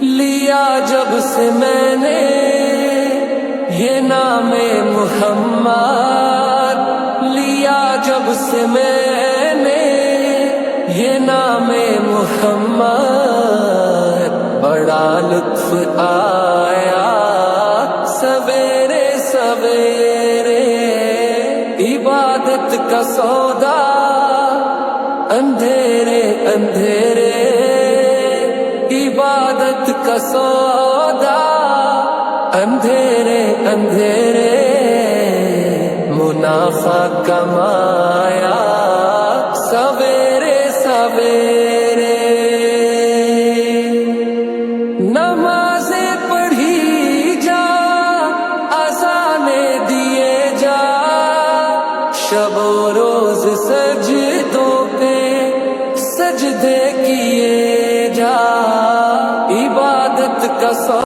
لیا جب سے میں نے یہ نام محمد، لیا جب سے میں نے یہ نام محمد، بڑا لطف آیا سویرے سویرے، عبادت کا سودا اندھیرے اندھیرے، عبادت کا سودا اندھیرے اندھیرے، منافع کمایا سویرے سویرے، نمازیں پڑھی جا، اذانیں دیے جا، شب و روز سجدوں پہ سجدے کیے جا، عبادت کا